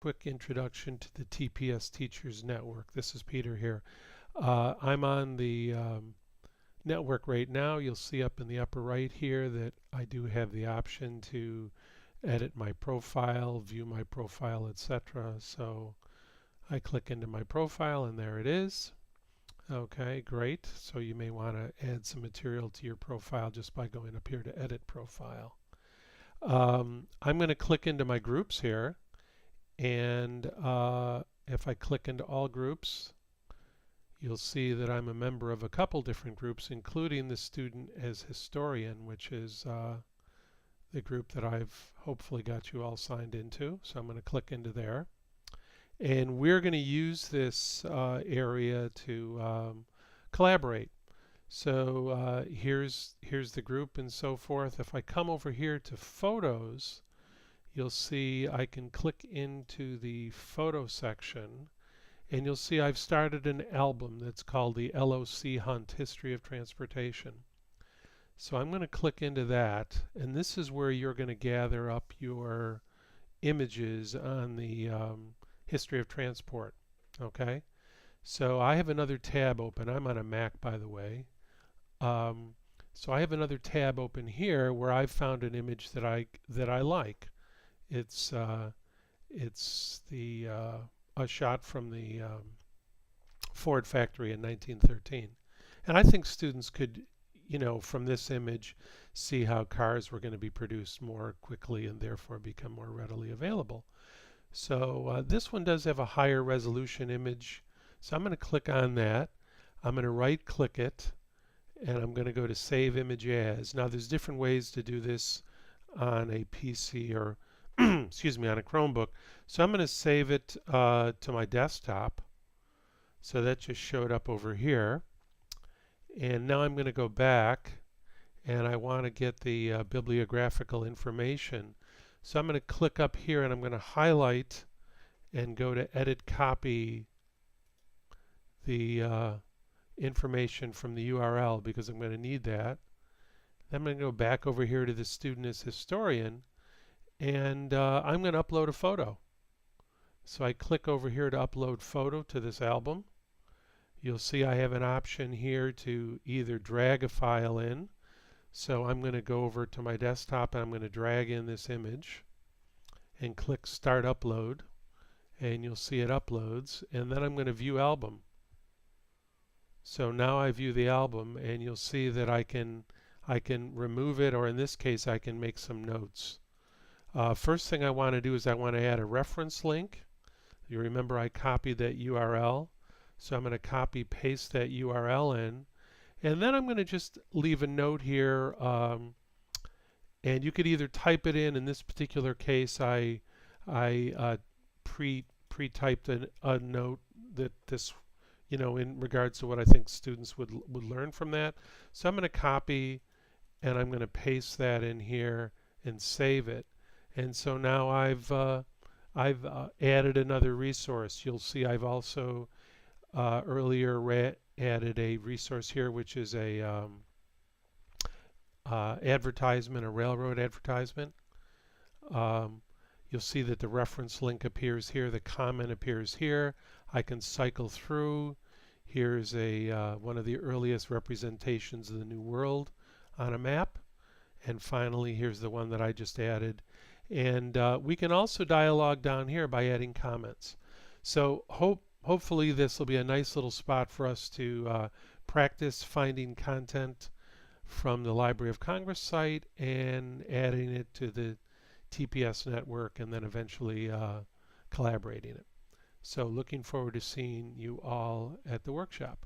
Quick introduction to the TPS Teachers Network. This is Peter here. I'm on the network right now. You'll see up in the upper right here that I do have the option to edit my profile, view my profile, etc. So I click into my profile and there it is. Okay, great. So you may want to add some material to your profile just by going up here to edit profile. I'm going to click into my groups here. And if I click into all groups, you'll see that I'm a member of a couple different groups, including the Student as Historian, which is the group that I've hopefully got you all signed into. So I'm going to click into there. And we're going to use this area to collaborate. So here's the group and so forth. If I come over here to Photos, you'll see I can click into the photo section and you'll see I've started an album that's called the LOC Hunt History of Transportation. So I'm going to click into that, and this is where you're going to gather up your images on the history of transport. Okay, so I have another tab open. I'm on a Mac, by the way. So I have another tab open here where I've found an image that I like. It's the a shot from the Ford factory in 1913, and I think students could, from this image, see how cars were going to be produced more quickly and therefore become more readily available. So this one does have a higher resolution image, so I'm going to click on that. I'm going to right-click it, and I'm going to go to Save Image As. Now, there's different ways to do this on a PC or excuse me, on a Chromebook. So I'm going to save it to my desktop. So that just showed up over here. And now I'm going to go back and I want to get the bibliographical information. So I'm going to click up here and I'm going to highlight and go to Edit Copy the information from the URL because I'm going to need that. Then I'm going to go back over here to the Student as Historian. And I'm going to upload a photo. So I click over here to upload photo to this album. You'll see I have an option here to either drag a file in. So I'm going to go over to my desktop and I'm going to drag in this image and click Start Upload. And you'll see it uploads. And then I'm going to view album. So now I view the album and you'll see that I can remove it, or in this case I can make some notes. First thing I want to do is I want to add a reference link. You remember I copied that URL. So I'm going to copy paste that URL in. And then I'm going to just leave a note here. And you could either type it in. In this particular case, I pre-typed a note that this, in regards to what I think students would learn from that. So I'm going to copy and I'm going to paste that in here and save it. And so now I've added another resource. You'll see I've also earlier added a resource here, which is a advertisement, a railroad advertisement. You'll see that the reference link appears here, the comment appears here. I can cycle through. Here's one of the earliest representations of the New World on a map. And finally, here's the one that I just added. And we can also dialogue down here by adding comments. So hopefully this will be a nice little spot for us to practice finding content from the Library of Congress site and adding it to the TPS network and then eventually collaborating it. So looking forward to seeing you all at the workshop.